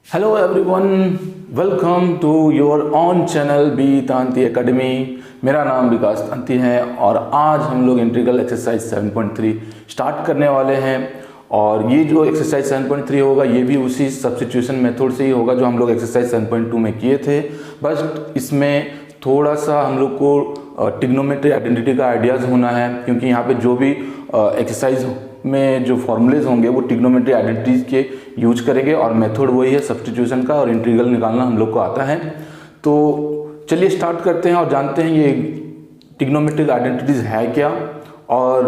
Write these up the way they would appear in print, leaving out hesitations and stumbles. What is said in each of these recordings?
Hello everyone, welcome to your own channel B Tanti academy. मेरा नाम विकास तांती है और आज हम लोग इंटीग्रल एक्सरसाइज 7.3 स्टार्ट करने वाले हैं। और ये जो एक्सरसाइज 7.3 होगा ये भी उसी सब्स्टिट्यूशन मेथड से ही होगा जो हम लोग एक्सरसाइज 7.2 में किए थे। बस इसमें थोड़ा सा हम लोग को ट्रिग्नोमेट्री आइडेंटिटी का आइडियाज़ होना है, क्योंकि यहाँ पे जो भी एक्सरसाइज में जो फॉर्मूलेज होंगे वो ट्रिग्नोमेट्री आइडेंटिटीज के यूज करेंगे और मेथड वही है सब्स्टिट्यूशन का, और इंटीग्रल निकालना हम लोग को आता है। तो चलिए स्टार्ट करते हैं और जानते हैं ये ट्रिग्नोमेट्रिक आइडेंटिटीज है क्या और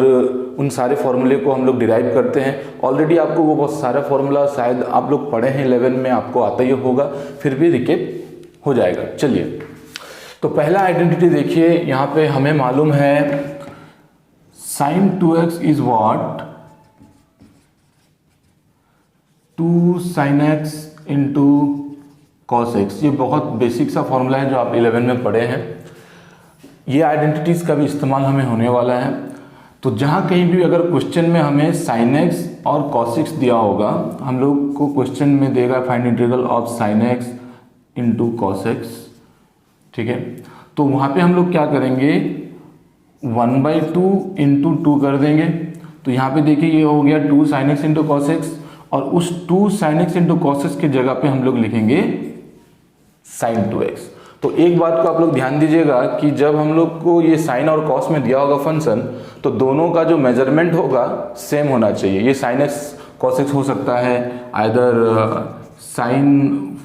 उन सारे फॉर्मूले को हम लोग डिराइव करते हैं। ऑलरेडी आपको वो बहुत सारा फॉर्मूला शायद आप लोग पढ़े हैं 11 में, आपको आता ही होगा, फिर भी रिकेप हो जाएगा। चलिए, तो पहला आइडेंटिटी देखिए, यहाँ पे हमें मालूम है sin 2x is what 2 sin x into cos x. ये बहुत बेसिक सा फॉर्मूला है जो आप 11 में पढ़े हैं। ये आइडेंटिटीज़ का भी इस्तेमाल हमें होने वाला है। तो जहाँ कहीं भी अगर क्वेश्चन में हमें sin x और cos x दिया होगा, हम लोग को क्वेश्चन में देगा find integral of sin x into cos x, ठीक है। तो वहाँ पे हम लोग क्या करेंगे, 1/2 इंटू 2 कर देंगे। तो यहाँ पे देखिए ये हो गया 2 sin x into cos x, और उस 2 sin x into cos x की जगह पे हम लोग लिखेंगे sin 2x। तो एक बात को आप लोग ध्यान दीजिएगा कि जब हम लोग को ये साइन और कॉस में दिया होगा फंक्शन, तो दोनों का जो मेजरमेंट होगा सेम होना चाहिए। ये sin x cos x हो सकता है, आइदर sin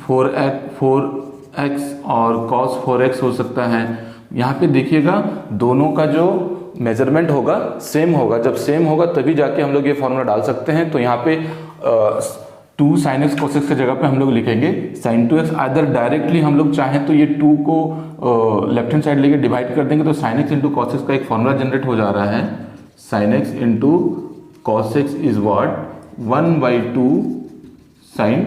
4x और cos 4x हो सकता है। यहाँ पे देखिएगा दोनों का जो मेजरमेंट होगा सेम होगा। जब सेम होगा तभी जाके हम लोग ये फॉर्मूला डाल सकते हैं। तो यहाँ पे 2 sin x cos x की जगह पे हम लोग लिखेंगे sin 2x। आइदर डायरेक्टली हम लोग चाहें तो ये 2 को लेफ्ट हैंड साइड लेके डिवाइड कर देंगे, तो sin x into cos x का एक फॉर्मूला जनरेट हो जा रहा है। sin x into cos x is what 1/2 sin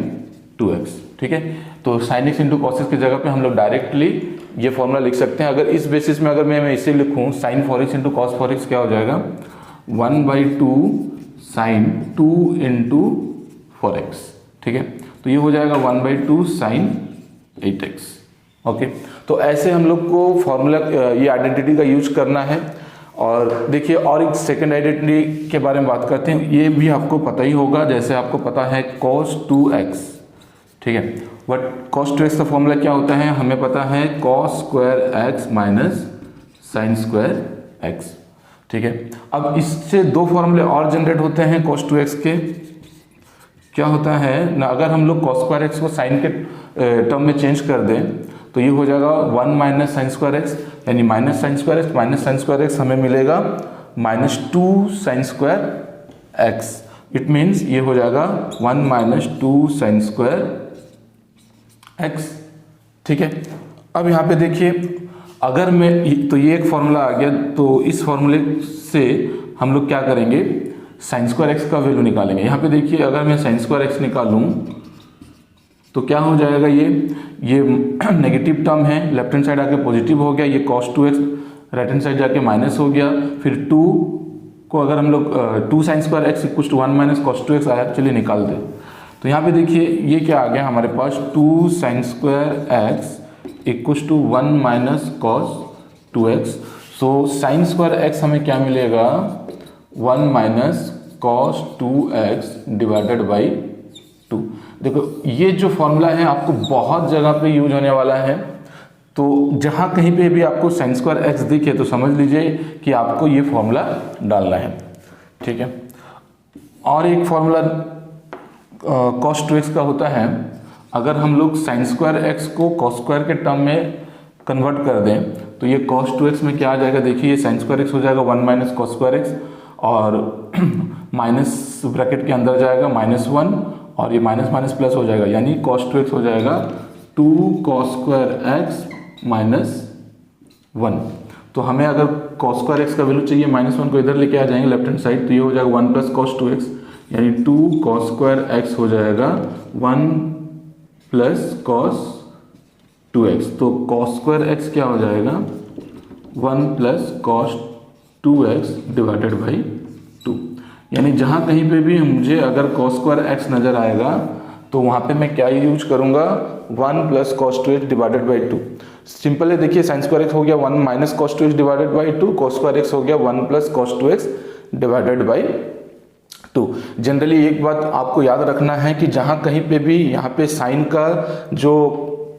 2x, ठीक है। तो sin x into cos x की जगह पे हम लोग डायरेक्टली ये फॉर्मूला लिख सकते हैं। अगर इस बेसिस में अगर मैं इसे लिखूं sin 4x into cos 4x क्या हो जाएगा 1/2 sin 2 इंटू 4x, ठीक है। तो ये हो जाएगा 1/2 sin 8x, ओके। तो ऐसे हम लोग को फॉर्मूला ये आइडेंटिटी का यूज करना है। और देखिए और एक सेकंड आइडेंटिटी के बारे में बात करते हैं। ये भी आपको पता ही होगा, जैसे आपको पता है cos 2x, ठीक है। बट cos 2x का फॉर्मूला क्या होता है हमें पता है, cos square x minus sine square x, ठीक है। अब इससे दो फॉर्मूले और जनरेट होते हैं cos 2x के। क्या होता है ना, अगर हम लोग cos स्क्वायर x को साइन के टर्म में चेंज कर दें तो ये हो जाएगा 1 माइनस साइन स्क्वायर x, यानी minus sine square x minus sine square x हमें मिलेगा -2 sine square x। It means ये हो जाएगा 1 माइनस 2 साइन स्क्वायर x, ठीक है। अब यहाँ पे देखिए, अगर मैं तो ये एक फॉर्मूला आ गया, तो इस फॉर्मूले से हम लोग क्या करेंगे, साइन स्क्वायर एक्स का वैल्यू निकालेंगे। यहाँ पे देखिए अगर मैं साइन स्क्वायर एक्स निकालूं तो क्या हो जाएगा, ये नेगेटिव टर्म है, लेफ्ट हैंड साइड आके पॉजिटिव हो गया, ये cos 2x right hand side जाके माइनस हो गया। फिर 2 को अगर हम लोग 2 sine square X equal to 1 minus cos 2x आया, चलिए निकाल दे। तो यहाँ पे देखिए ये क्या आ गया हमारे पास, 2 sine square X equal to 1 minus cos 2x। So sine square X हमें क्या मिलेगा, 1 minus cos 2x divided by 2। देखो ये जो फॉर्मूला है आपको बहुत जगह पे यूज होने वाला है। तो जहाँ कहीं पे भी आपको साइन स्क्वायर एक्स दिखे तो समझ लीजिए कि आपको ये फॉर्मूला डालना है, ठीक है। और एक फॉर्मूला cos 2x का होता है, अगर हम लोग साइन स्क्वायर एक्स को cos स्क्वायर के टर्म में कन्वर्ट कर दें तो ये cos 2x में क्या आ जाएगा, देखिए ये साइन स्क्वायर एक्स हो जाएगा 1 माइनस cos स्क्वायर एक्स, और माइनस ब्रैकेट के अंदर जाएगा -1, और ये माइनस माइनस प्लस हो जाएगा, यानी cos 2x हो जाएगा 2 cos स्क्वायर एक्स माइनस 1। तो हमें अगर cos स्क्वायर एक्स का वैल्यू चाहिए -1 को इधर लेके आ जाएंगे लेफ्ट हैंड साइड, तो ये हो जाएगा 1 प्लस cos 2x, यानी 2 cos स्क्वायर एक्स हो जाएगा 1 प्लस cos 2x। तो cos स्क्वायर एक्स क्या हो जाएगा 1 plus cos 2x divided by 2। यानी जहाँ कहीं पे भी मुझे अगर cos स्क्वायर x नज़र आएगा तो वहाँ पे मैं क्या यूज करूँगा, 1 plus cos 2x divided by 2। Simple है, देखिए साइन स्क्वायर एक्स हो गया 1 minus cos 2x divided by 2, cos square x हो गया 1 plus cos 2x divided by 2। Generally एक बात आपको याद रखना है कि जहाँ कहीं पे भी यहाँ पे साइन का जो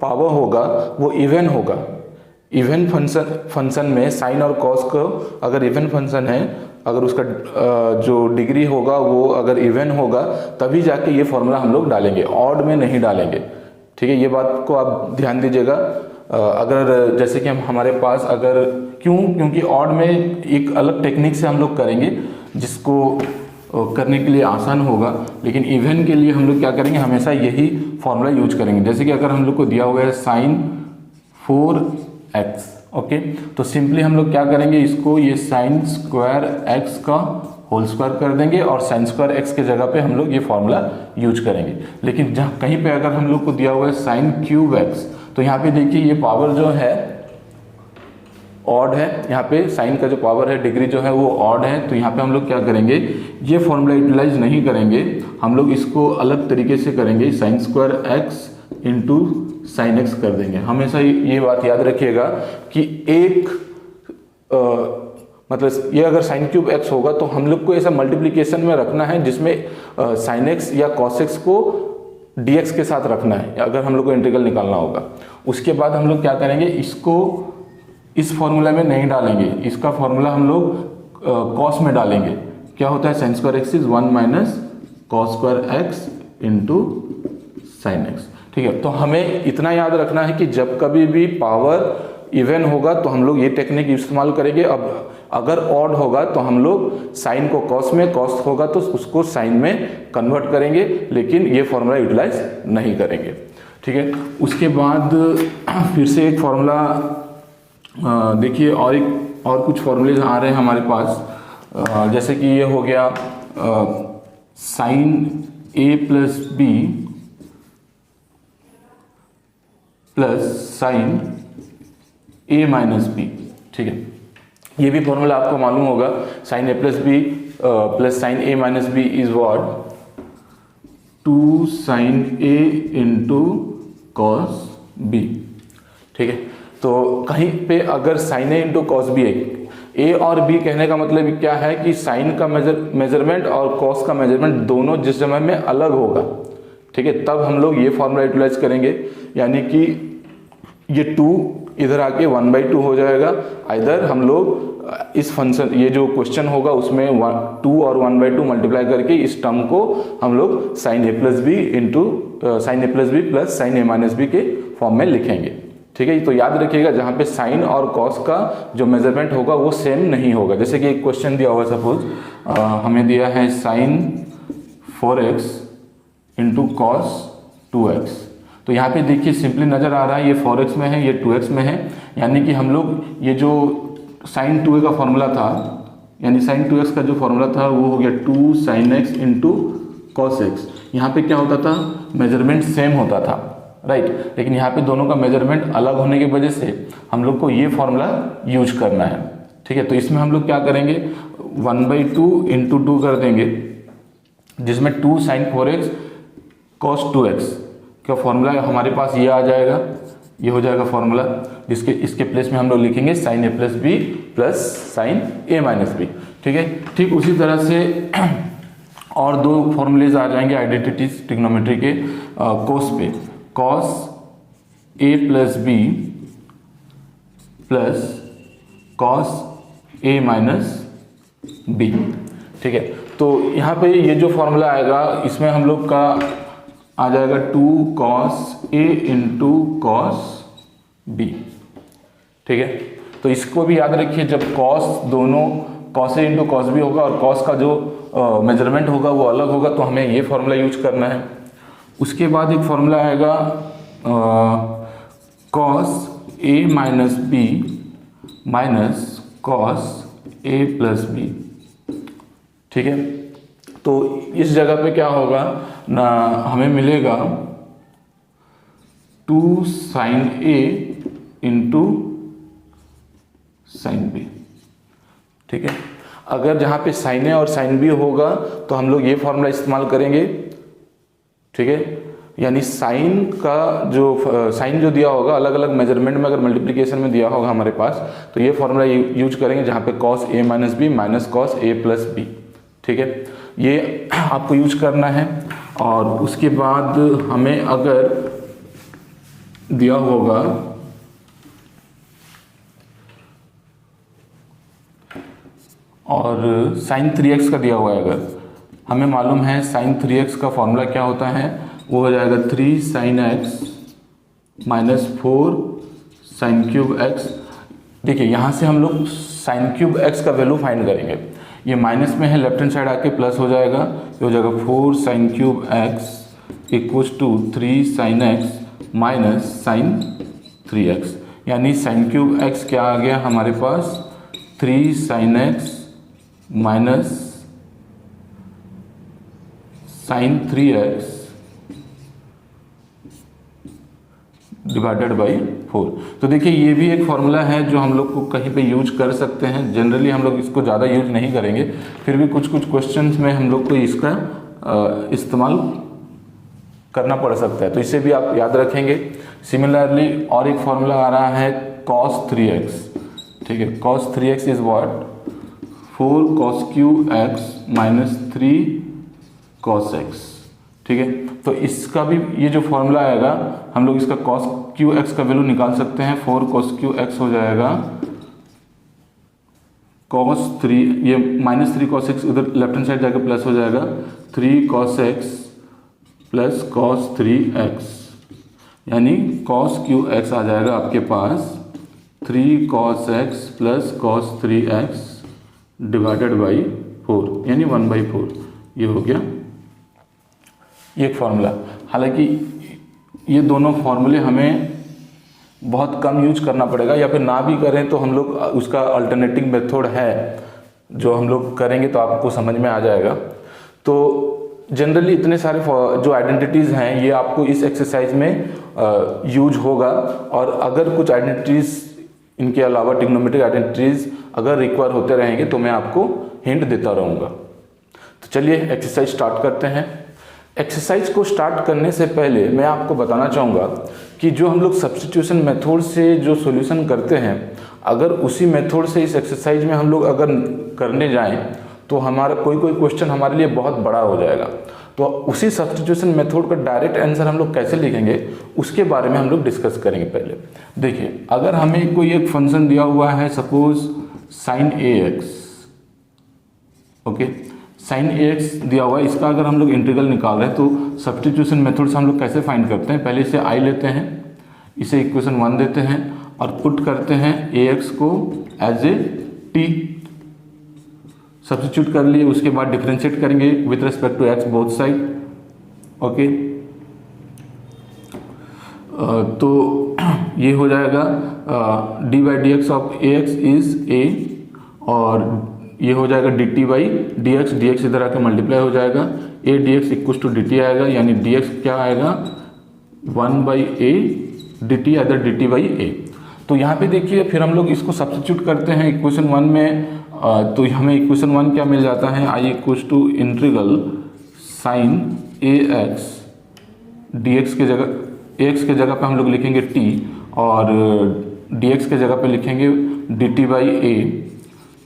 पावर होगा वो इवन होगा। इवन फंक्शन में साइन और कॉस को अगर इवन फंक्शन है, अगर उसका जो डिग्री होगा वो अगर इवन होगा तभी जाके ये फॉर्मूला हम लोग डालेंगे, ऑड में नहीं डालेंगे। ठीक है, ये बात को आप ध्यान दीजिएगा। अगर जैसे कि हमारे पास अगर क्योंकि ऑड में एक अलग टेक्निक से हम लोग करेंगे जिसको करने के लिए आसान होगा, लेकिन इवन के लिए हम लोग क्या करेंगे, हमेशा यही फॉर्मूला यूज करेंगे। जैसे कि अगर हम लोग को दिया हुआ है साइन 4x, ओके, तो सिंपली हम लोग क्या करेंगे, इसको ये साइन स्क्वायर x का होल स्क्वायर कर देंगे और साइन स्क्वायर x के जगह पे हम लोग ये फॉर्मूला यूज करेंगे। लेकिन जहाँ कहीं पे अगर हम लोग को दिया हुआ है साइन क्यूब x, तो यहाँ पे देखिए ये पावर जो है ऑड है, यहाँ पे साइन का जो पावर है डिग्री जो है वो ऑड है, तो यहाँ पे हम लोग क्या करेंगे, ये फॉर्मूला यूटिलाइज नहीं करेंगे, हम लोग इसको अलग तरीके से करेंगे, sign square x into sine x कर देंगे। हमेशा ये बात याद रखिएगा कि एक मतलब ये अगर साइन क्यूब x होगा तो हम लोग को ऐसा मल्टीप्लिकेशन में रखना है जिसमें साइन एक्स या कॉस एक्स को dx के साथ रखना है, अगर हम लोग को इंटीग्रल निकालना होगा। उसके बाद हम लोग क्या करेंगे, इसको इस फॉर्मूला में नहीं डालेंगे, इसका फॉर्मूला हम लोग कॉस में डालेंगे। क्या होता है, sign square x is 1 minus cos square x into sine x. ठीक है, तो हमें इतना याद रखना है कि जब कभी भी पावर इवन होगा तो हम लोग ये टेक्निक इस्तेमाल करेंगे। अब अगर ऑड होगा तो हम लोग साइन को कॉस में, कॉस होगा तो उसको साइन में कन्वर्ट करेंगे, लेकिन ये फॉर्मूला यूटिलाइज नहीं करेंगे। ठीक है, उसके बाद फिर से एक फॉर्मूला देखिए, और कुछ फॉर्मूले आ रहे हैं हमारे पास। जैसे कि ये हो गया sine a plus B plus sine a minus B. ठीक है, ये भी फॉर्मूला आपको मालूम होगा, sine a plus B plus sine a minus B is what 2 sine a into cos b। ठीक है, तो कहीं पे अगर sine A into cos B है, ए और बी कहने का मतलब क्या है कि साइन का मेजरमेंट और कॉस का मेजरमेंट दोनों जिस समय में अलग होगा, ठीक है, तब हम लोग ये फॉर्मूला यूटिलाइज करेंगे। यानी कि ये 2 इधर आके 1/2 हो जाएगा। इधर हम लोग इस फंक्शन, ये जो क्वेश्चन होगा उसमें 2 और 1/2 मल्टीप्लाई करके इस टर्म को हम लोग साइन ए प्लस बी इंटू साइन ए प्लस बी प्लस साइन ए माइनस बी के फॉर्म में लिखेंगे। ठीक है, तो याद रखिएगा जहाँ पे साइन और कॉस का जो मेजरमेंट होगा वो सेम नहीं होगा। जैसे कि एक क्वेश्चन दिया हुआ, सपोज हमें दिया है sign 4x into cos 2x, तो यहाँ पे देखिए सिंपली नजर आ रहा है ये 4x में है, ये 2x में है, यानी कि हम लोग ये जो साइन 2a का फॉर्मूला था, यानी साइन 2x का जो फॉर्मूला था वो हो गया 2 sine x into cos x। यहाँ पे क्या होता था, मेजरमेंट सेम होता था, राइट, लेकिन यहाँ पे दोनों का मेजरमेंट अलग होने की वजह से हम लोग को ये फॉर्मूला यूज करना है। ठीक है, तो इसमें हम लोग क्या करेंगे, 1/2 इंटू 2 कर देंगे, जिसमें 2 साइन 4x कॉस 2x का फॉर्मूला हमारे पास ये आ जाएगा, ये हो जाएगा फॉर्मूला, जिसके इसके प्लेस में हम लोग लिखेंगे sine a plus B plus sine a minus B. ठीक है, ठीक उसी तरह से और 2 फॉर्मूलेज आ जाएंगे आइडेंटिटीज ट्रिग्नोमेट्री के कोस पे, cos a plus B plus cos a minus B. ठीक है, तो यहाँ पे ये जो फॉर्मूला आएगा इसमें हम लोग का आ जाएगा 2 cos a into cos b। ठीक है, तो इसको भी याद रखिए, जब कॉस दोनों cos a into cos b होगा और कॉस का जो मेजरमेंट होगा वो अलग होगा, तो हमें ये फॉर्मूला यूज करना है। उसके बाद एक फॉर्मूला आएगा cos a minus b minus cos a plus b. ठीक है, तो इस जगह पे क्या होगा ना, हमें मिलेगा 2 sine a into sine b. ठीक है, अगर जहाँ पे साइन a और साइन b होगा तो हम लोग ये फॉर्मूला इस्तेमाल करेंगे। ठीक है, यानी साइन का जो साइन जो दिया होगा अलग अलग मेजरमेंट में, अगर मल्टीप्लिकेशन में दिया होगा हमारे पास, तो ये फॉर्मूला यूज करेंगे जहाँ पे cos a minus b minus cos a plus b. ठीक है, ये आपको यूज करना है। और उसके बाद हमें अगर दिया होगा और sin 3x का दिया हुआ है, अगर हमें मालूम है sin 3x का फॉर्मूला क्या होता है, वो हो जाएगा 3 sin x minus 4 sin cube x। देखिए यहाँ से हम लोग sin क्यूब x का वैल्यू फाइंड करेंगे। ये माइनस में है, लेफ्ट हैंड साइड आके प्लस हो जाएगा, ये हो जाएगा 4 sin cube x equals to 3 sin x minus sin 3x। यानी sin क्यूब x क्या आ गया हमारे पास, 3 sin x minus sin 3x divided by 4। तो देखिए ये भी एक फॉर्मूला है जो हम लोग को कहीं पे यूज कर सकते हैं। जनरली हम लोग इसको ज़्यादा यूज नहीं करेंगे, फिर भी कुछ कुछ क्वेश्चंस में हम लोग को इसका इस्तेमाल करना पड़ सकता है, तो इसे भी आप याद रखेंगे। सिमिलरली और एक फॉर्मूला आ रहा है cos 3x। ठीक है, cos 3x is what, 4 cos cube x minus 3 cos x। ठीक है, तो इसका भी ये जो फॉर्मूला आएगा, हम लोग इसका cos क्यू x का वैल्यू निकाल सकते हैं। 4 cos क्यू x हो जाएगा cos 3, ये माइनस 3 cos x उधर लेफ्ट हैंड साइड जाकर प्लस हो जाएगा, 3 cos x plus cos 3x, यानी cos क्यू x आ जाएगा आपके पास 3 cos x plus cos 3x divided by 4, यानी 1/4। ये हो गया ये एक फॉर्मूला। हालांकि ये दोनों फॉर्मूले हमें बहुत कम यूज करना पड़ेगा, या फिर ना भी करें तो हम लोग उसका अल्टरनेटिव मेथड है जो हम लोग करेंगे तो आपको समझ में आ जाएगा। तो जनरली इतने सारे जो आइडेंटिटीज़ हैं ये आपको इस एक्सरसाइज में यूज होगा, और अगर कुछ आइडेंटिटीज़ इनके अलावा ट्रिग्नोमेट्रिक आइडेंटिटीज़ अगर रिक्वायर होते रहेंगे तो मैं आपको हिंट देता रहूँगा। तो चलिए एक्सरसाइज स्टार्ट करते हैं। एक्सरसाइज को स्टार्ट करने से पहले मैं आपको बताना चाहूँगा कि जो हम लोग सब्स्टिट्यूशन मेथड से जो सॉल्यूशन करते हैं, अगर उसी मेथड से इस एक्सरसाइज में हम लोग अगर करने जाएं तो हमारा कोई क्वेश्चन हमारे लिए बहुत बड़ा हो जाएगा। तो उसी सब्स्टिट्यूशन मेथड का डायरेक्ट आंसर हम लोग कैसे लिखेंगे उसके बारे में हम लोग डिस्कस करेंगे। पहले देखिए, अगर हमें कोई एक फंक्शन दिया हुआ है, suppose sin ax, okay, sin ax दिया हुआ है, इसका अगर हम लोग इंटीग्रल निकाल रहे हैं तो सब्स्टिट्यूशन मेथड से हम लोग कैसे फाइंड करते हैं, पहले इसे i लेते हैं, इसे इक्वेशन 1 देते हैं और पुट करते हैं ax को एज ए t, सब्स्टिट्यूट कर लिए, उसके बाद डिफरेंशिएट करेंगे with respect to x both side. Okay, तो ये हो जाएगा d by d x of a x is a, और ये हो जाएगा d t by d x, d x इधर आके मल्टीप्लाई हो जाएगा, a d x equal to d t आएगा, यानी डी एक्स क्या आएगा 1 by a d t, other d t by a. तो यहाँ पे देखिए फिर हम लोग इसको सब्स्टिट्यूट करते हैं इक्वेशन 1 में, तो हमें इक्वेशन 1 क्या मिल जाता है, I equal to integral sine a x d x के जगह, एक्स के जगह पे हम लोग लिखेंगे t, और dx के जगह पे लिखेंगे dt बाई ए।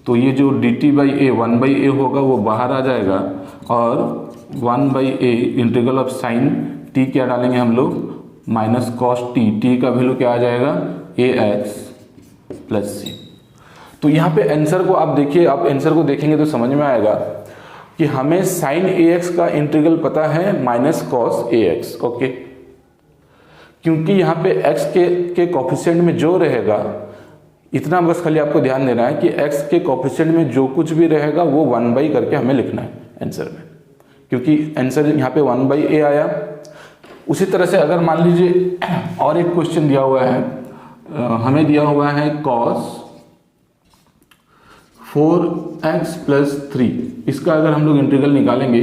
तो ये जो dt बाई ए 1 बाई ए होगा वो बाहर आ जाएगा, और 1 by A integral of sign t क्या डालेंगे हम लोग, माइनस कॉस t, t का वैल्यू क्या आ जाएगा ए एक्स प्लस सी। तो यहाँ पे आंसर को आप देखिए, आप आंसर को देखेंगे तो समझ में आएगा कि हमें साइन ए एक्स का इंटीग्रल पता है माइनस कॉस ए एक्स। ओके, क्योंकि यहाँ पे x के कोफिशिएंट में जो रहेगा, इतना बस खाली आपको ध्यान देना है कि x के कोफिशिएंट में जो कुछ भी रहेगा वो 1 बाई करके हमें लिखना है आंसर में, क्योंकि आंसर यहाँ पे 1 बाई ए आया। उसी तरह से अगर मान लीजिए और एक क्वेश्चन दिया हुआ है, हमें दिया हुआ है cos 4x प्लस 3, इसका अगर हम लोग इंटीग्रल निकालेंगे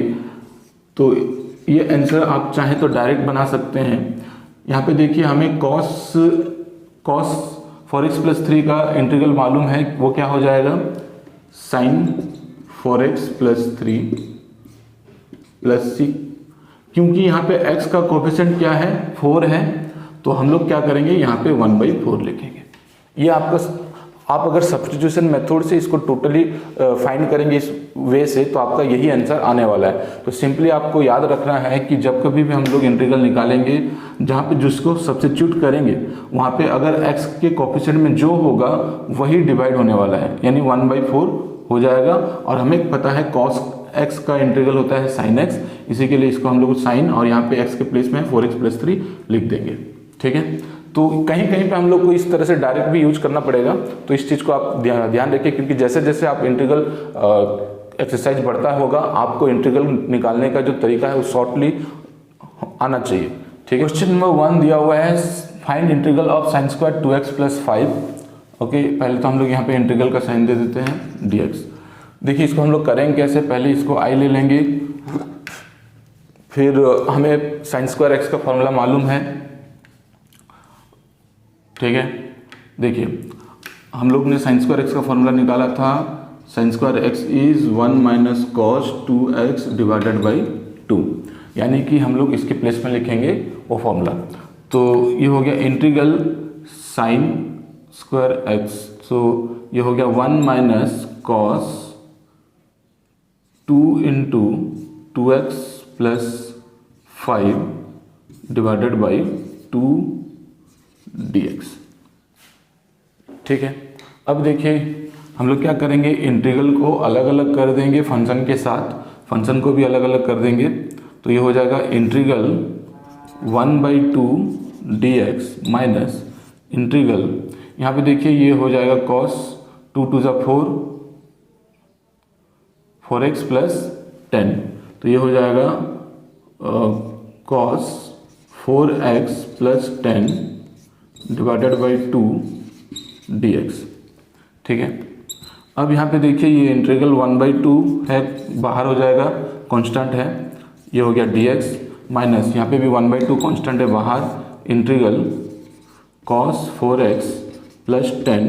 तो ये आंसर आप चाहें तो डायरेक्ट बना सकते हैं। यहाँ पे देखिए हमें cos 4x प्लस 3 का इंटीग्रल मालूम है, वो क्या हो जाएगा sin 4x प्लस 3 प्लस सी। क्योंकि यहाँ पे x का कोफिशिएंट क्या है 4 है, तो हम लोग क्या करेंगे यहाँ पे 1/4 लिखेंगे। ये आपका, आप अगर सब्स्टिट्यूशन मेथड से इसको टोटली फाइंड करेंगे इस वे से, तो आपका यही आंसर आने वाला है। तो सिंपली आपको याद रखना है कि जब कभी भी हम लोग इंटीग्रल निकालेंगे, जहाँ पे जिसको सब्स्टिट्यूट करेंगे वहाँ पे अगर x के कोफिशिएंट में जो होगा वही डिवाइड होने वाला है, यानी 1/4 हो जाएगा। और हमें पता है cos x का इंटीग्रल होता है sin x, इसी के लिए इसको हम लोग साइन और यहाँ पे x के प्लेस में 4x+3 लिख देंगे। ठीक है, तो कहीं कहीं पे हम लोग को इस तरह से डायरेक्ट भी यूज करना पड़ेगा, तो इस चीज़ को आप ध्यान रखिए, क्योंकि जैसे जैसे आप इंटीग्रल एक्सरसाइज बढ़ता होगा आपको इंटीग्रल निकालने का जो तरीका है वो शॉर्टली आना चाहिए। ठीक है, क्वेश्चन नंबर 1 दिया हुआ है find integral of sin square 2x+5। Okay, पहले तो हम लोग यहाँ पे इंटीग्रल का साइन दे देते हैं dx। देखिए इसको हम लोग करेंगे कैसे, पहले इसको i ले लेंगे, फिर हमें sin स्क्वायर x का फॉर्मूला मालूम है। ठीक है, देखिए हम लोग ने sin स्क्वायर x का फॉर्मूला निकाला था, sin square x is 1 - cos 2x divided by 2, यानी कि हम लोग इसके प्लेस में लिखेंगे वो फॉर्मूला। तो ये हो गया इंटीग्रल sin स्क्वायर x, तो ये हो गया 1 - cos 2 × 2x + 5 divided by 2 dx। ठीक है, अब देखिए हम लोग क्या करेंगे, इंटीग्रल को अलग अलग कर देंगे फंक्शन के साथ, फंक्शन को भी अलग अलग कर देंगे। तो ये हो जाएगा इंटीग्रल 1/2 dx माइनस इंटीग्रल, यहाँ पे देखिए ये हो जाएगा cos 2 × 2 = 4, 4x + 10, तो ये हो जाएगा cos 4x + 10 divided by 2 dx। ठीक है, अब यहाँ पे देखिए ये इंटीग्रल 1/2 है, बाहर हो जाएगा, कांस्टेंट है, ये हो गया dx माइनस यहाँ पे भी 1/2 कांस्टेंट है बाहर, इंटीग्रल cos 4x + 10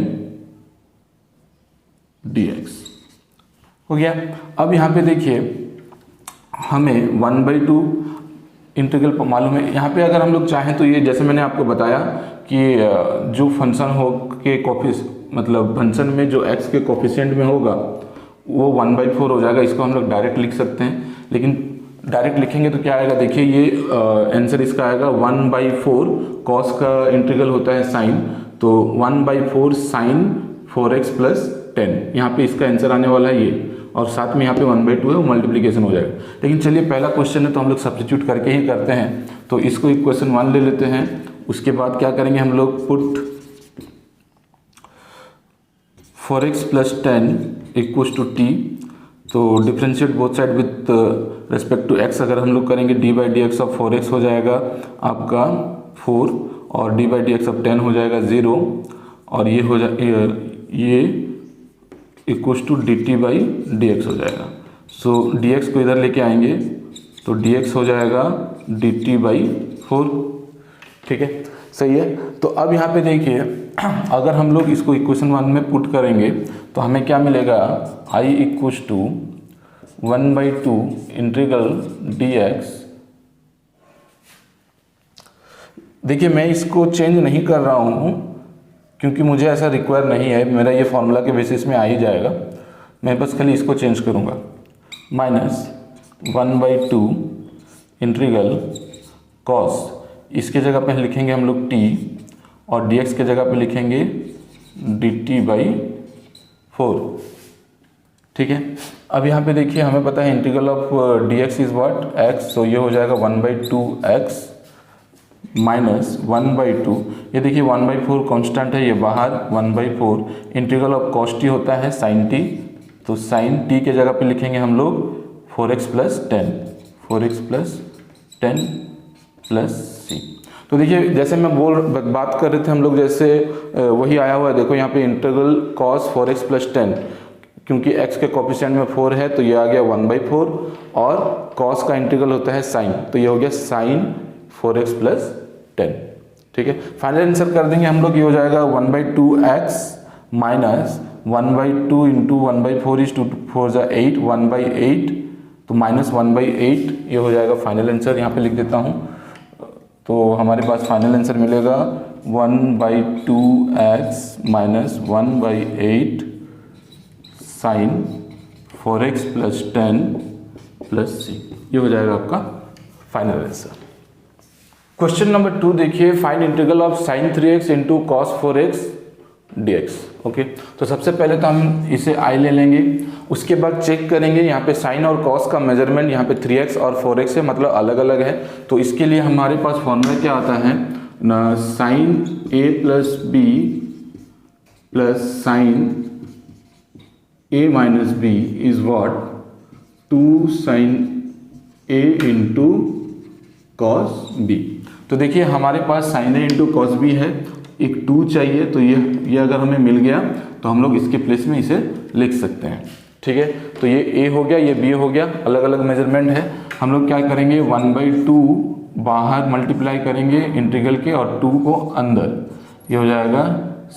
dx हो गया। अब यहाँ पे देखिए हमें 1/2 इंटीग्रल मालूम है। यहाँ पे अगर हम लोग चाहें तो ये जैसे मैंने आपको बताया कि जो फंक्शन हो के मतलब फंक्शन में जो x के कोफिशिएंट में होगा वो 1/4 हो जाएगा, इसको हम लोग डायरेक्ट लिख सकते हैं। लेकिन डायरेक्ट लिखेंगे तो क्या आएगा, देखिए ये आंसर इसका आएगा 1/4, cos का इंटीग्रल होता है sin, तो 1/4 sin 4x + 10, यहाँ पे इसका आंसर आने वाला है ये, और साथ में यहाँ पे 1/2 है, वो मल्टीप्लिकेशन हो जाएगा। लेकिन चलिए पहला क्वेश्चन है तो हम लोग सब्स्टिट्यूट करके ही करते हैं, तो इसको इक्वेशन 1 ले लेते हैं। उसके बाद क्या करेंगे हम लोग, पुट 4x + 10 = t, तो differentiate both side with respect to x अगर हम लोग करेंगे d/dx ऑफ 4x हो जाएगा आपका 4, और d/dx ऑफ 10 हो जाएगा 0, और ये हो ये = dt/dx हो जाएगा। सो dx को इधर लेके आएंगे तो dx हो जाएगा dt/4। ठीक है, सही है। तो अब यहाँ पे देखिए अगर हम लोग इसको इक्वेशन 1 में पुट करेंगे तो हमें क्या मिलेगा, i = 1/2 इंटीग्रल dx। देखिए मैं इसको चेंज नहीं कर रहा हूँ क्योंकि मुझे ऐसा रिक्वायर नहीं है, मेरा ये फॉर्मूला के बेसिस में आ ही जाएगा, मैं बस खाली इसको चेंज करूँगा, माइनस 1/2 इंटीग्रल cos, इसके जगह पे लिखेंगे हम लोग t, और dx के जगह पे लिखेंगे dt/4। ठीक है, अब यहाँ पे देखिए हमें पता है integral of dx is what, x, तो ये हो जाएगा 1/2x माइनस 1/2, ये देखिए 1/4 कांस्टेंट है, ये बाहर 1/4, इंटीग्रल ऑफ cos t होता है sin t, तो sin t के जगह पे लिखेंगे हम लोग 4x + 10, 4x + 10 + c। तो देखिए जैसे मैं बात कर रहे थे हम लोग, जैसे वही आया हुआ है, देखो यहाँ पे इंटीग्रल cos 4x + 10, क्योंकि x के कोफिशिएंट में 4 है तो ये आ गया 1/4, और cos का इंटीग्रल होता है sin, तो ये हो गया sin 4x + 10। ठीक है, फाइनल आंसर कर देंगे हम लोग, ये हो जाएगा 1/2x माइनस 1/2 × 1/4 = 2 × 4 = 8, 1/8 तो -1/8 ये हो जाएगा फाइनल आंसर। यहाँ पे लिख देता हूँ, तो हमारे पास फाइनल आंसर मिलेगा 1/2x minus 1/8 sine 4x plus 10 plus c, ये हो जाएगा आपका फाइनल आंसर। क्वेश्चन नंबर 2 देखिए, find integral of sin 3x into cos 4x dx। Okay, तो सबसे पहले तो हम इसे i ले लेंगे, उसके बाद चेक करेंगे यहाँ पे साइन और कॉस का मेजरमेंट यहाँ पे 3x और 4x है, मतलब अलग अलग है। तो इसके लिए हमारे पास फॉर्मूला क्या आता है ना, sine a plus B plus sine a minus B is what 2 sine a into cos b। तो देखिए हमारे पास sine a into cos b है, एक 2 चाहिए, तो ये अगर हमें मिल गया तो हम लोग इसके प्लेस में इसे लिख सकते हैं। ठीक है, तो ये a हो गया, ये b हो गया, अलग अलग मेजरमेंट है। हम लोग क्या करेंगे, 1/2 बाहर मल्टीप्लाई करेंगे इंटीग्रल के और 2 को अंदर, ये हो जाएगा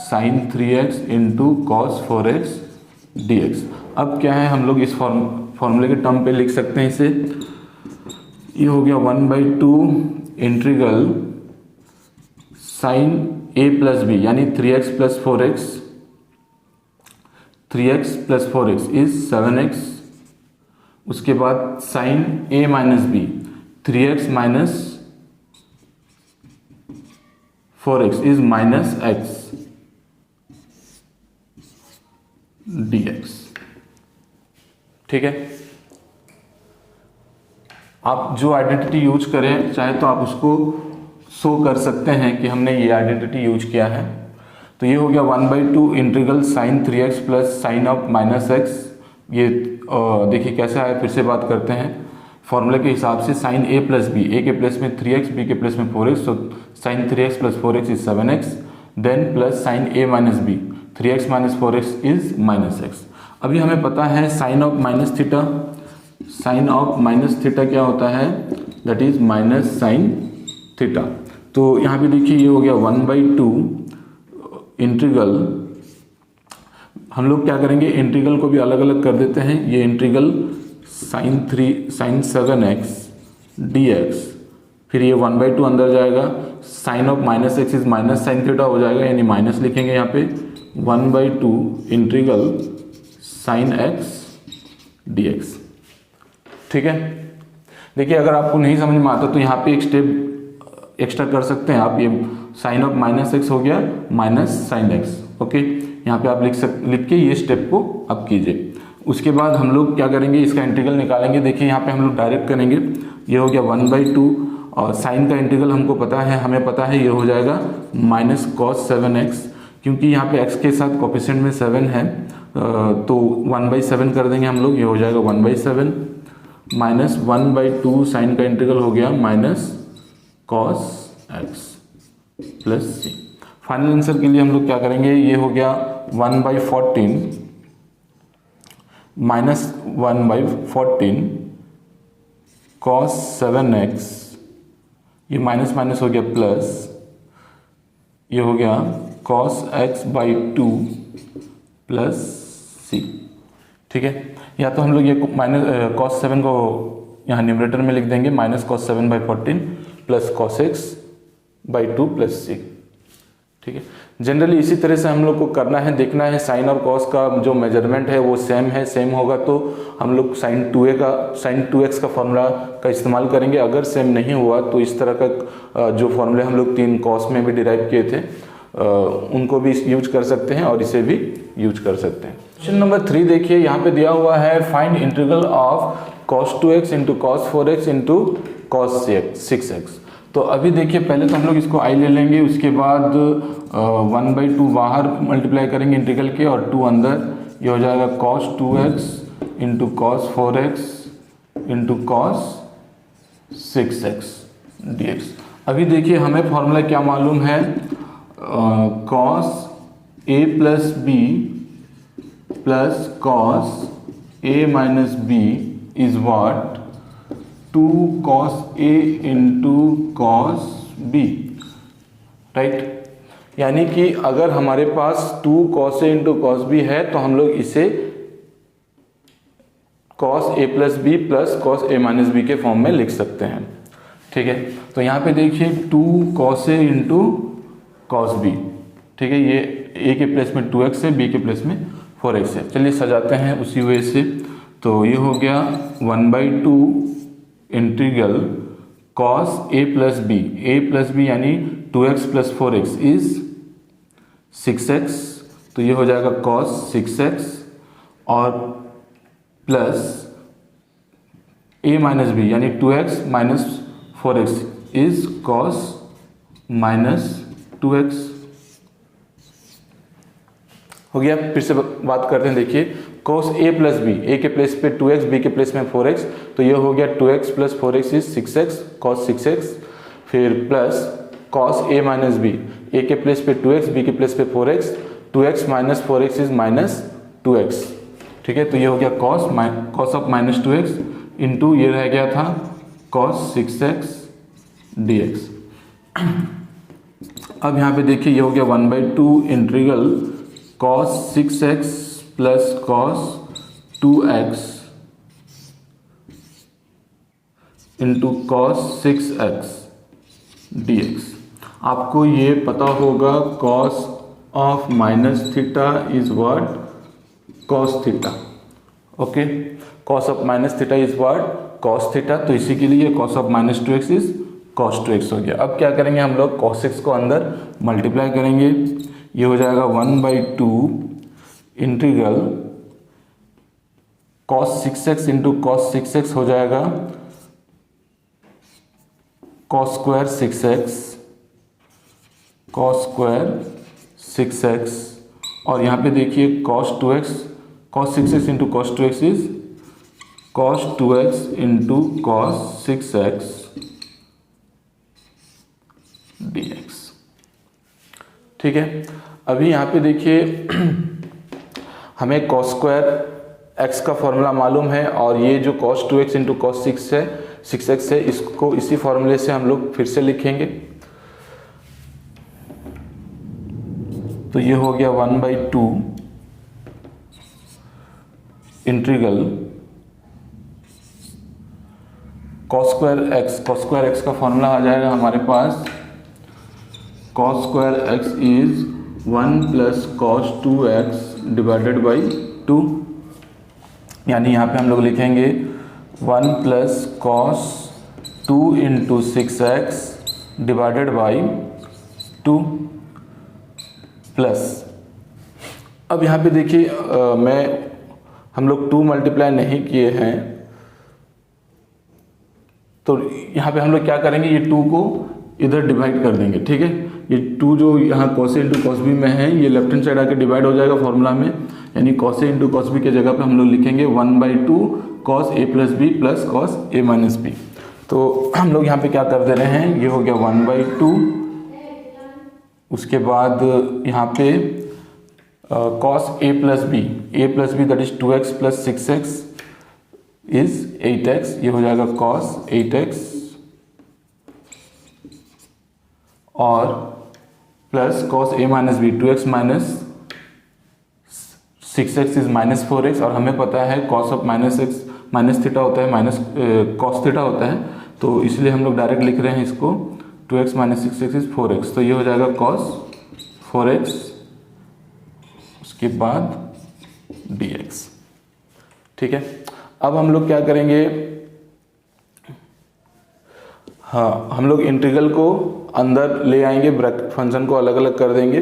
sign 3x into cos 4x dx। अब क्या है, हम लोग इस फॉर्मूले के टर्म पे लिख सकते हैं इसे, ये हो गया 1/2 integral sine a plus b यानी 3x plus 4x, 3x plus 4x is 7x। उसके बाद sine a minus b 3x minus 4x is minus x dx। ठीक है, आप जो आइडेंटिटी यूज करें चाहे तो आप उसको शो कर सकते हैं कि हमने ये आइडेंटिटी यूज किया है। तो ये हो गया 1/2 integral sine 3x plus sine of minus x। ये देखिए कैसा है, फिर से बात करते हैं फॉर्मूले के हिसाब से, sine a plus b, a के प्लेस में 3x, b के प्लेस में 4x, तो sine 3x plus 4x is 7x, then plus sine a minus b 3x minus 4x is minus x। अभी हमें पता है sine of minus theta, sine of minus theta क्या होता है, that is minus sine theta. तो यहाँ पे देखिए ये हो गया 1/2 इंटीग्रल, हम लोग क्या करेंगे, इंटीग्रल को भी अलग अलग कर देते हैं। ये इंटीग्रल साइन 7x dx, फिर ये 1/2 अंदर जाएगा, sine of minus x is minus sine theta हो जाएगा, यानी माइनस लिखेंगे यहाँ पे 1/2 इंटीग्रल साइन x dx। ठीक है, देखिए अगर आपको नहीं समझ में आता तो यहाँ पे एक स्टेप एक्स्ट्रा कर सकते हैं आप, ये साइन ऑफ माइनस x हो गया माइनस साइन x। ओके, यहाँ पे आप लिख के ये स्टेप को आप कीजिए। उसके बाद हम लोग क्या करेंगे, इसका इंटीग्रल निकालेंगे। देखिए यहाँ पे हम लोग डायरेक्ट करेंगे, ये हो गया 1/2 और साइन का इंटीग्रल हमको पता है, हमें पता है ये हो जाएगा माइनस कॉस 7x, क्योंकि यहाँ पे x के साथ कोफिशिएंट में 7 है, तो 1/7 कर देंगे हम लोग, ये हो जाएगा 1/7 माइनस 1/2 साइन का इंटीग्रल हो गया minus cos x plus c। Final answer के लिए हम लोग क्या करेंगे, ये हो गया 1/14 माइनस 1/14 कॉस 7x, ये माइनस माइनस हो गया प्लस, ये हो गया कॉस x/2 प्लस c। ठीक है, या तो हम लोग ये माइनस कॉस 7 को यहाँ न्यूमरेटर में लिख देंगे, minus cos 7/14 plus cos x/2 plus c। ठीक है, जनरली इसी तरह से हम लोग को करना है, देखना है साइन और कॉस का जो मेजरमेंट है वो सेम होगा तो हम लोग साइन 2x का फॉर्मूला का इस्तेमाल करेंगे। अगर सेम नहीं हुआ तो इस तरह का जो फॉर्मूले हम लोग 3 कॉस में भी डिराइव किए थे उनको भी यूज कर सकते हैं और इसे भी यूज कर सकते हैं। क्वेश्चन नंबर 3 देखिए, यहाँ पे दिया हुआ है find integral of cos 2x into cos 4x into cos 6x। तो अभी देखिए पहले तो हम लोग इसको i ले लेंगे, उसके बाद 1/2 बाहर मल्टीप्लाई करेंगे इंटीग्रल के और 2 अंदर, ये हो जाएगा cos 2x into cos 4x into cos 6x dx। अभी देखिए हमें फॉर्मूला क्या मालूम है, cos a plus B plus cos a minus B is what 2 cos a into cos b, right. यानी कि अगर हमारे पास 2 cos a into cos b है तो हम लोग इसे cos a plus B plus cos a minus b के फॉर्म में लिख सकते हैं। ठीक है, तो यहाँ पे देखिए 2 cos A into cos B. ठीक है, ये ए के प्लेस में 2x है, बी के प्लेस में 4x है। चलिए सजाते हैं उसी वे से। तो ये हो गया 1/2 integral cos a plus b यानी 2x plus 4x is 6x। तो ये हो जाएगा कॉस 6x और प्लस a माइनस बी यानी 2x minus 4x is cos minus 2x। हो गया। फिर से बात करते हैं, देखिए cos a plus B, a के प्लेस पे 2x, बी के प्लेस में 4x, तो ये हो गया 2x plus 4x is 6x cos 6x। फिर plus cos a minus b, a के प्लेस पे 2x, बी के प्लेस पे 4x, 2x minus 4x is minus 2x। ठीक है, तो ये हो गया cos of minus 2x into ये रह गया था cos 6x dx। अब यहाँ पे देखिए ये हो गया 1/2 integral cos 6x plus cos 2x into cos 6x dx। आपको ये पता होगा cos of minus theta is what, cos theta. Okay, cos of minus theta is what, cos theta. तो इसी के लिए cos of minus 2x is cos 2x हो गया। अब क्या करेंगे हम लोग, cos 6 को अंदर मल्टीप्लाई करेंगे। ये हो जाएगा 1/2 integral cos 6x into cos 6x हो जाएगा cos square 6x, cos square 6x। और यहाँ पे देखिए cos 2x, cos 6x into cos 2x is cos 2x into cos 6x dx। ठीक है, अभी यहाँ पे देखिए हमें cos स्क्वायर x का फॉर्मूला मालूम है और ये जो cos 2x into cos 6x है, इसको इसी फॉर्मूले से हम लोग फिर से लिखेंगे। तो ये हो गया 1/2 इंटीग्रल cos स्क्वायर x का फॉर्मूला आ जाएगा हमारे पास, cos square x is 1 plus cos 2x divided by 2। यानी यहाँ पे हम लोग लिखेंगे 1 plus cos 2 into 6x divided by 2 plus. अब यहाँ पे देखिए हम लोग 2 मल्टीप्लाई नहीं किए हैं, तो यहाँ पे हम लोग क्या करेंगे, ये 2 को इधर डिवाइड कर देंगे। ठीक है, ये 2 जो यहाँ cos a into cos b में है, ये लेफ्ट हैंड साइड आके डिवाइड हो जाएगा फॉर्मूला में। यानी cos a into cos b के जगह पे हम लोग लिखेंगे 1/2 cos a plus B plus cos a minus b. तो हम लोग यहाँ पे क्या कर दे रहे हैं, ये हो गया 1/2, उसके बाद यहाँ पे cos a plus b that is 2x plus 6x is 8x। ये हो जाएगा cos 8x और plus cos a minus b 2x minus 6x is minus 4x। और हमें पता है cos of minus x minus theta होता है, माइनस cos थीटा होता है, तो इसलिए हम लोग डायरेक्ट लिख रहे हैं इसको 2x minus 6x is 4x। तो ये हो जाएगा cos 4x उसके बाद dx। ठीक है, अब हम लोग क्या करेंगे, हाँ हम लोग इंटीग्रल को अंदर ले आएंगे, ब्रैकेट फंक्शन को अलग अलग कर देंगे।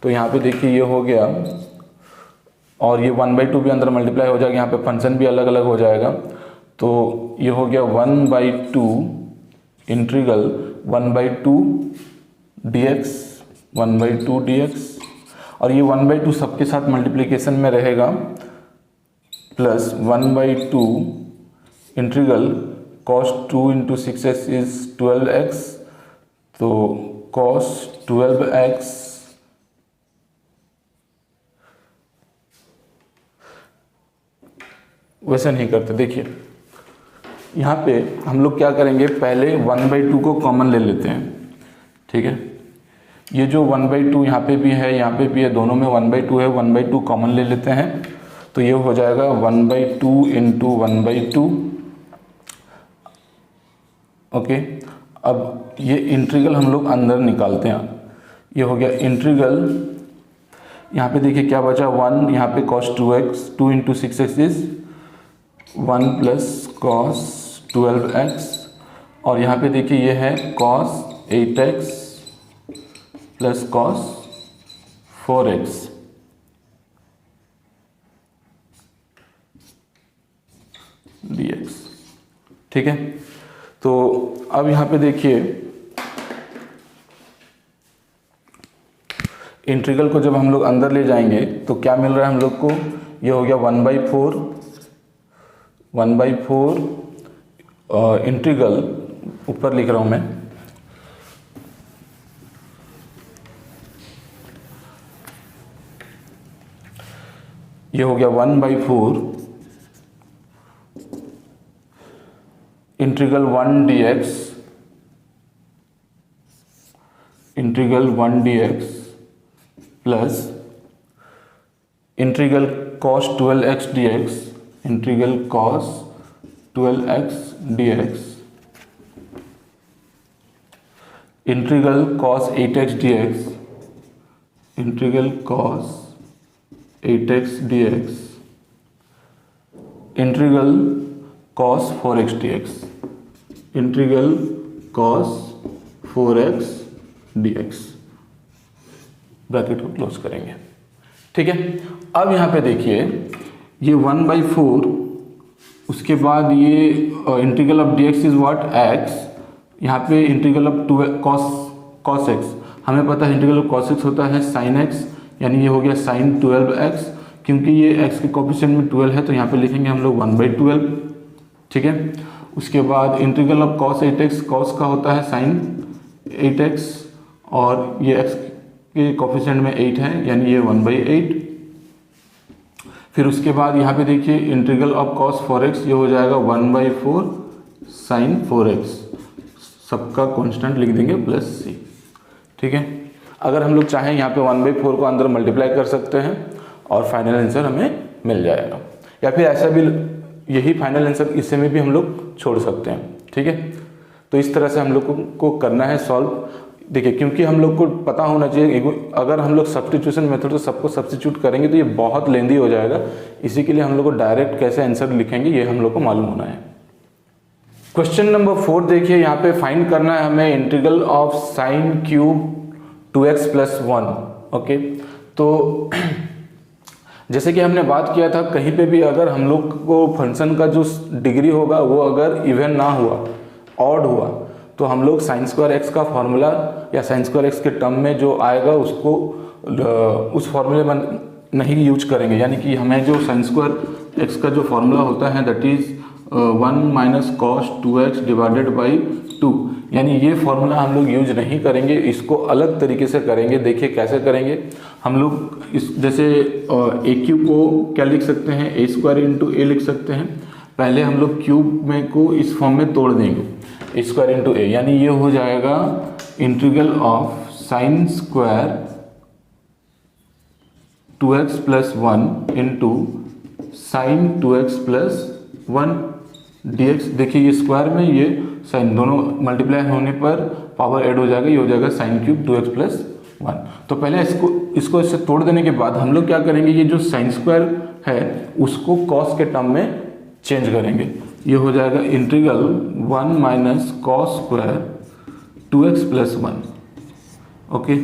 तो यहाँ पे देखिए ये हो गया और ये 1/2 भी अंदर मल्टीप्लाई हो जाएगा, यहाँ पे फंक्शन भी अलग अलग हो जाएगा। तो ये हो गया 1/2 इंटीग्रल 1/2 dx और ये 1/2 सबके साथ मल्टीप्लिकेशन में रहेगा, plus 1/2 integral cos 2 into 6x is 12x। तो cos 12x वैसे नहीं करते। देखिए यहाँ पे हम लोग क्या करेंगे, पहले 1/2 को कॉमन ले लेते हैं। ठीक है, ये जो 1/2 यहाँ पे भी है, यहाँ पे भी है, दोनों में 1/2 है, 1/2 कॉमन ले लेते हैं। तो ये हो जाएगा 1/2 इंटू 1/2। ओके, अब ये इंटीग्रल हम लोग अंदर निकालते हैं। ये हो गया इंटीग्रल, यहाँ पे देखिए क्या बचा 1, यहाँ पे cos 2x, 2 into 6x is 1 plus cos 12x, और यहाँ पे देखिए ये है cos 8x plus cos 4x। dx, ठीक है। तो अब यहाँ पे देखिए इंटीग्रल को जब हम लोग अंदर ले जाएंगे तो क्या मिल रहा है हम लोग को, ये हो गया 1/4 इंटीग्रल, ऊपर लिख रहा हूँ मैं, ये हो गया 1/4 integral 1 dx plus integral cos 12x dx, integral cos 12x dx, integral cos 8x dx, integral cos 8x dx, integral cos 4x dx, integral cos 4x dx, bracket को क्लोज करेंगे, ठीक है। अब यहाँ पे देखिए ये 1/4, उसके बाद ये integral of dx is what x, यहाँ पे इंटीग्रल ऑफ cos x, हमें पता है इंटीग्रल ऑफ cos x होता है sin x, यानी ये हो गया sin 12x, क्योंकि ये x के कोफिशिएंट में 12 है तो यहाँ पे लिखेंगे हम लोग 1/12, ठीक है। उसके बाद integral of cos 8x, cos का होता है sin 8x, और ये x के कोफिशिएंट में 8 है यानी ये 1/8। फिर उसके बाद यहाँ पे देखिए इंटीग्रल ऑफ cos 4x, ये हो जाएगा 1/4 sin 4x, सबका कांस्टेंट लिख देंगे प्लस c, ठीक है। अगर हम लोग चाहें यहाँ पे 1/4 को अंदर मल्टीप्लाई कर सकते हैं और फाइनल आंसर हमें मिल जाएगा, या फिर ऐसा भी यही फाइनल आंसर इससे में भी हम लोग छोड़ सकते हैं, ठीक है। तो इस तरह से हम लोग को करना है सॉल्व। देखिए क्योंकि हम लोग को पता होना चाहिए, अगर हम लोग सब्स्टिट्यूशन मेथड से सबको सब्स्टिट्यूट करेंगे तो ये बहुत लेंदी हो जाएगा, इसी के लिए हम लोग को डायरेक्ट कैसे आंसर लिखेंगे ये हम लोग को मालूम होना है। क्वेश्चन नंबर 4 देखिए, यहाँ पे फाइंड करना है हमें integral of sine cube 2x plus 1। Okay, तो जैसे कि हमने बात किया था, कहीं पे भी अगर हम लोग को फंक्शन का जो डिग्री होगा वो अगर इवन ना हुआ, ऑड हुआ, तो हम लोग साइन स्क्वायर एक्स का फॉर्मूला या साइन स्क्वायर एक्स के टर्म में जो आएगा उसको उस फॉर्मूले में नहीं यूज करेंगे, यानी कि हमें जो साइन स्क्वायर एक्स का जो फॉर्मूला होता है that is 1 minus cos 2x divided by 2, यानी ये फॉर्मूला हम लोग यूज नहीं करेंगे, इसको अलग तरीके से करेंगे। देखिए कैसे करेंगे हम लोग, इस जैसे ए क्यूब को क्या लिख सकते हैं, ए स्क्वायर इंटू ए लिख सकते हैं। पहले हम लोग क्यूब में को इस फॉर्म में तोड़ देंगे, ए स्क्वायर इंटू ए, यानी ये हो जाएगा integral of sine square 2x plus 1 into sine 2x plus 1 dx। देखिए ये स्क्वायर में ये साइन दोनों मल्टीप्लाई होने पर पावर ऐड हो जाएगा, ये हो जाएगा साइन क्यूब 2x प्लस 1। तो पहले इसको इससे तोड़ देने के बाद हम लोग क्या करेंगे, ये जो साइन स्क्वायर है उसको कॉस के टर्म में चेंज करेंगे। ये हो जाएगा integral 1 minus cos square 2x plus 1। Okay,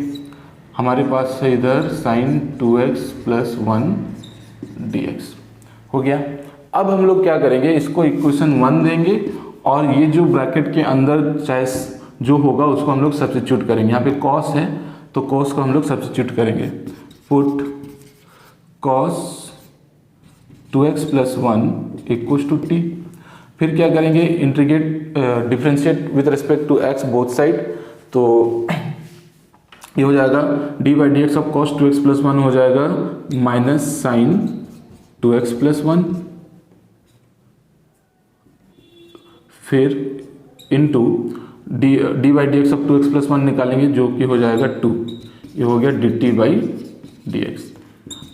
हमारे पास है इधर साइन 2x प्लस 1 dx हो गया। अब हम लोग क्या करेंगे, इसको इक्वेशन 1 देंगे और ये जो ब्रैकेट के अंदर चाहे जो होगा उसको हम लोग सब्स्टिट्यूट करेंगे। यहाँ पे कॉस है तो कॉस को हम लोग सब्स्टिट्यूट करेंगे, put cos 2x plus 1 equals to t। फिर क्या करेंगे, integrate differentiate with respect to x both side, तो ये हो जाएगा d by d x of cos 2x plus 1 हो जाएगा माइनस साइन 2x प्लस 1, फिर into d by d x of 2x plus 1 निकालेंगे जो कि हो जाएगा 2, ये हो गया d t by d x.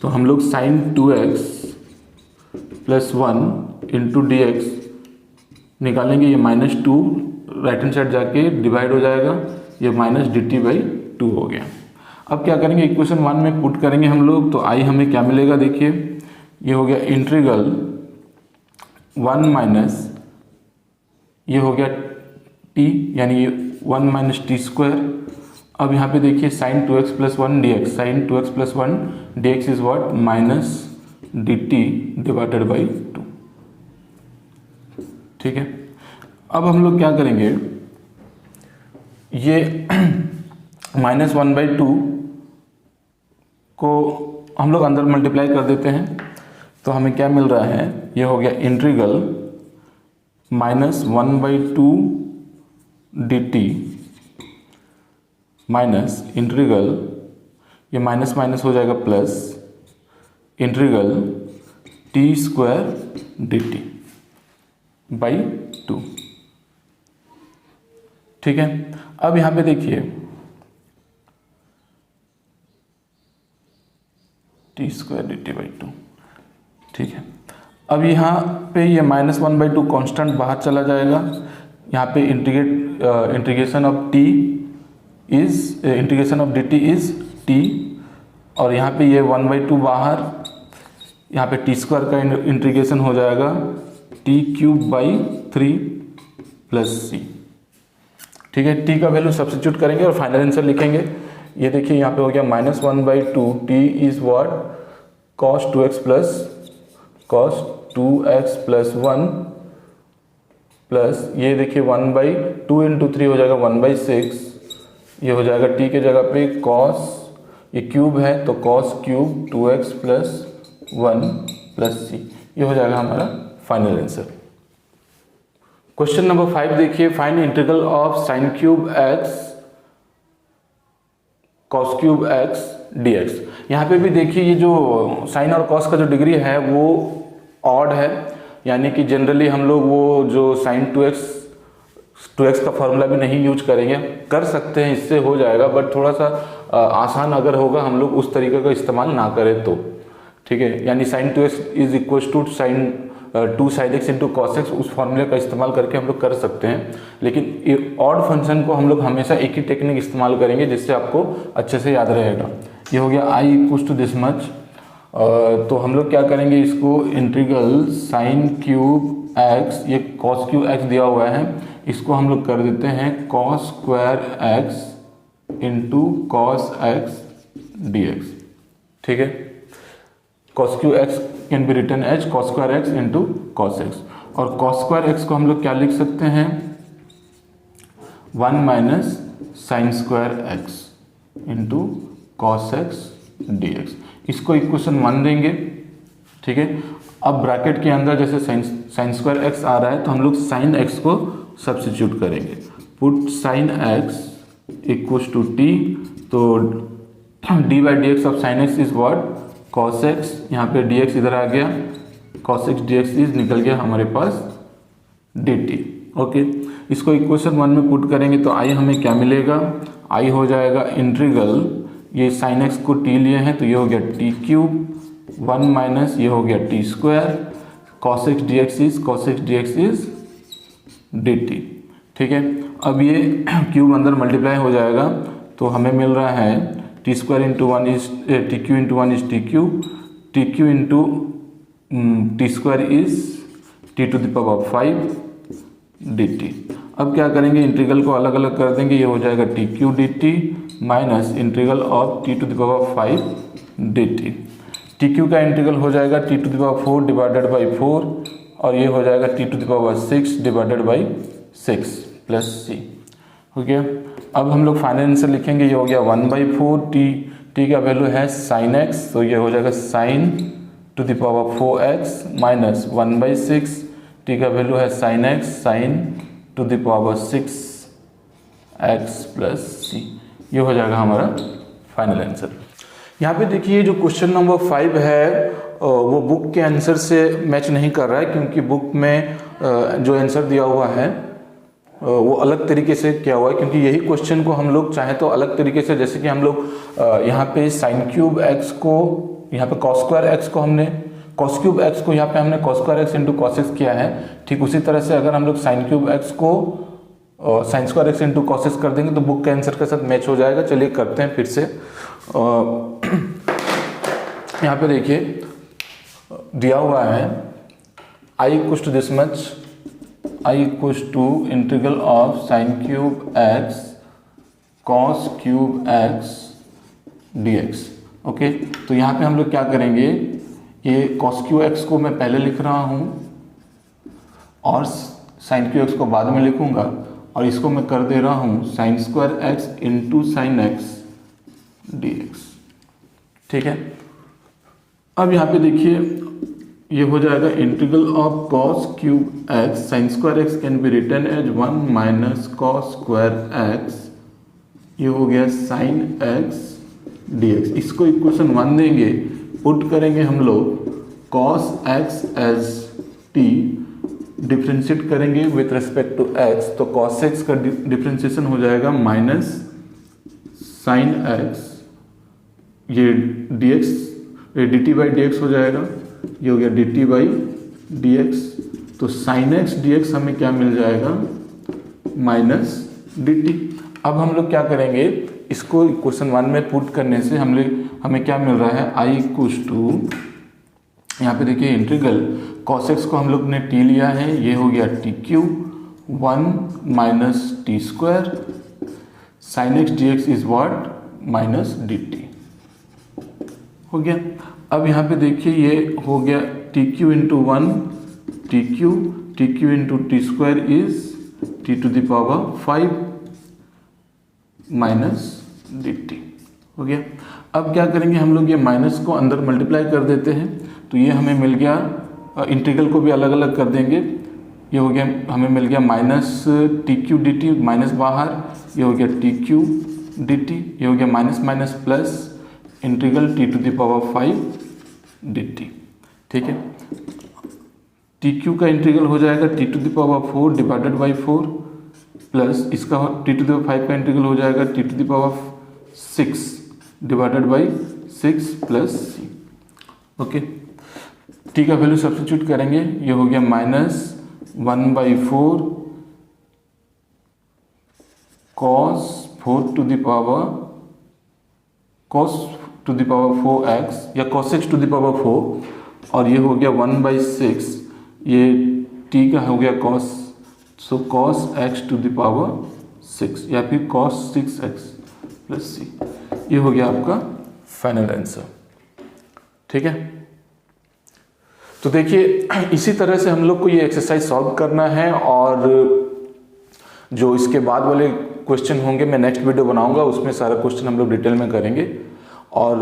तो हम लोग sine 2x plus 1 into d x निकालेंगे, ये -2 राइट हैंड साइड जाके डिवाइड हो जाएगा, ये माइनस dt/2 हो गया। अब क्या करेंगे, इक्वेशन 1 में पुट करेंगे हम लोग, तो आई हमें क्या मिलेगा, देखिए ये हो गया इंटीग्रल 1 माइनस ये हो गया t, यानी ये 1 माइनस टी स्क्वायर। अब यहाँ पे देखिए sine 2x plus 1 dx, sine 2x plus 1 dx is what, minus dt/2। ठीक है, अब हम लोग क्या करेंगे, ये -1/2 को हम लोग अंदर मल्टीप्लाई कर देते हैं, तो हमें क्या मिल रहा है, ये हो गया इंटीग्रल -1/2 dt माइनस इंटीग्रल, ये माइनस माइनस हो जाएगा प्लस इंटीग्रल t² dt/2। ठीक है, अब यहाँ पे देखिए t² dt/2। ठीक है, अब यहाँ पे ये -1/2 कांस्टेंट बाहर चला जाएगा, यहाँ पे integration of dt is t, और यहाँ पे ये 1/2 बाहर, यहाँ पे t² का इंटीग्रेशन हो जाएगा t³ प्लस c। ठीक है, t का वैल्यू सब्स्टिट्यूट करेंगे और फाइनल आंसर लिखेंगे। ये देखिए यहाँ पे हो गया -1/2 t is what, cos 2x plus 1 plus ये देखिए 1/2 इंटू 3 हो जाएगा 1/6, ये हो जाएगा t के जगह पे cos, ये क्यूब है तो cos cube 2x plus 1 plus c, ये हो जाएगा हमारा फाइनल आंसर। क्वेश्चन नंबर 5 देखिए, find integral of sin cube x cos cube x dx। यहाँ पे भी देखिए ये जो साइन और कॉस का जो डिग्री है वो ऑड है, यानी कि जनरली हम लोग वो जो साइन 2x का फॉर्मूला भी नहीं यूज करेंगे, कर सकते हैं, इससे हो जाएगा, बट थोड़ा सा आसान अगर होगा हम लोग उस तरीके का इस्तेमाल ना करें तो। ठीक है, यानी sine 2x is equal to sine 2 sin x into cos x, उस फॉर्मूले का इस्तेमाल करके हम लोग कर सकते हैं, लेकिन ऑड फंक्शन को हम लोग हमेशा एक ही टेक्निक इस्तेमाल करेंगे जिससे आपको अच्छे से याद रहेगा। ये हो गया i equals to this much, तो हम लोग क्या करेंगे, इसको इंटीग्रल साइन क्यूब x, ये कॉस क्यूब x दिया हुआ है, इसको हम लोग कर देते हैं cos square x into cos x dx। ठीक है, cos cube x can be written as cos square x into cos x, और cos स्क्वायर x को हम लोग क्या लिख सकते हैं, 1 minus sine square x into cos x dx। इसको इक्वेशन 1 देंगे। ठीक है, अब ब्रैकेट के अंदर जैसे साइन स्क्वायर x आ रहा है तो हम लोग साइन x को सब्स्टिट्यूट करेंगे, put sine x equals to t, तो d/dx of sine x is what, cos x, यहाँ पे dx इधर आ गया, cos x dx इज निकल गया हमारे पास dt। ओके, इसको इक्वेशन 1 में पुट करेंगे तो i हमें क्या मिलेगा, i हो जाएगा इंटीग्रल, ये साइन x को t लिए हैं तो ये हो गया t³, 1 माइनस ये हो गया t², cos x dx is dt। ठीक है, अब ये क्यूब अंदर मल्टीप्लाई हो जाएगा तो हमें मिल रहा है t² into 1 is tq into 1 is tq into t² is t⁵ dt। अब क्या करेंगे, इंटीग्रल को अलग अलग कर देंगे, ये हो जाएगा tq dt minus integral of t⁵ dt। tq का इंटीग्रल हो जाएगा t⁴ डिवाइडेड बाई 4, और ये हो जाएगा t⁶ divided by 6 plus c। हो गया, अब हम लोग फाइनल आंसर लिखेंगे, ये हो गया 1/4, t का वैल्यू है साइन x, तो ये हो जाएगा साइन 4x माइनस 1/6, t का वैल्यू है sine x, sine 6x plus c, ये हो जाएगा हमारा फाइनल आंसर। यहाँ पे देखिए जो क्वेश्चन नंबर 5 है वो बुक के आंसर से मैच नहीं कर रहा है, क्योंकि बुक में जो आंसर दिया हुआ है वो अलग तरीके से किया हुआ है, क्योंकि यही क्वेश्चन को हम लोग चाहे तो अलग तरीके से, जैसे कि हम लोग यहाँ पे साइन क्यूब x को, यहाँ पे cos स्क्वायर x को हमने कॉस क्यूब एक्स को यहाँ पे हमने cos square x into cos x किया है, ठीक उसी तरह से अगर हम लोग साइन क्यूब एक्स को sign square x into cos x कर देंगे तो बुक के आंसर के साथ मैच हो जाएगा। चलिए करते हैं फिर से। यहाँ पे देखिए दिया हुआ है i equals to this much, i equals to integral of sine cube x cos cube x dx। Okay, तो यहाँ पे हम लोग क्या करेंगे, ये कॉस क्यू एक्स को मैं पहले लिख रहा हूँ और साइन क्यू एक्स को बाद में लिखूंगा, और इसको मैं कर दे रहा हूँ sign square x into sine x dx। ठीक है, अब यहाँ पे देखिए ये हो जाएगा integral of cos cube x sine square x can be written as 1 minus cos square x, ये हो गया साइन एक्स dx। इसको इक्वेशन 1 देंगे, पुट करेंगे हम लोग cos x as t, differentiate करेंगे विथ रिस्पेक्ट टू x, तो कॉस एक्स का डिफ्रेंशिएशन हो जाएगा माइनस साइन एक्स, ये dx dt बाई dx हो जाएगा, ये हो गया dt बाई dx, तो साइन एक्स dx हमें क्या मिल जाएगा माइनस dt। अब हम लोग क्या करेंगे, इसको इक्वेशन 1 में पुट करने से हमें क्या मिल रहा है, i इक्वल्स टू, यहाँ पे देखिए इंटीग्रल cos x को हम लोग ने t लिया है, ये हो गया t Q 1 minus T square sine x dx is what minus dt हो गया। अब यहाँ पे देखिए ये हो गया t cube into 1 t cube into t square is t to the power 5 minus dt हो गया। अब क्या करेंगे हम लोग, ये माइनस को अंदर मल्टीप्लाई कर देते हैं, तो ये हमें मिल गया, इंटीग्रल को भी अलग अलग कर देंगे, ये हो गया हमें मिल गया minus T Q D T, minus बाहर, ये हो गया टी क्यू डी टी, ये हो गया minus minus plus integral t to the power 5 d t. ठीक है, टी क्यू का इंटीग्रल हो जाएगा t to the power 4 divided by 4 plus इसका टी टू द पावर 5 का इंटीग्रल हो जाएगा t to the power 6 divided by 6 plus c. Okay, t का वैल्यू सब्स्टिट्यूट करेंगे, ये हो गया minus 1/4 cos 4 to the power 4x या cos x to the power 4, और ये हो गया 1/6, ये t का हो गया cos, so cos x to the power 6 या फिर cos 6x प्लस c, ये हो गया आपका फाइनल आंसर। ठीक है, तो देखिए इसी तरह से हम लोग को ये एक्सरसाइज सॉल्व करना है, और जो इसके बाद वाले क्वेश्चन होंगे मैं नेक्स्ट वीडियो बनाऊंगा, उसमें सारा क्वेश्चन हम लोग डिटेल में करेंगे, और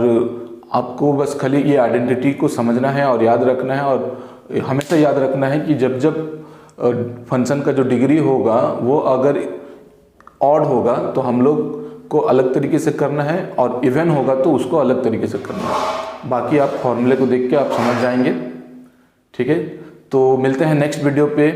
आपको बस खाली ये आइडेंटिटी को समझना है और याद रखना है, और हमेशा याद रखना है कि जब जब फंक्शन का जो डिग्री होगा वो अगर ऑड होगा तो हम लोग को अलग तरीके से करना है, और इवन होगा तो उसको अलग तरीके से करना है। बाकी आप फॉर्मूले को देख के आप समझ जाएंगे। ठीक है, तो मिलते हैं नेक्स्ट वीडियो पे।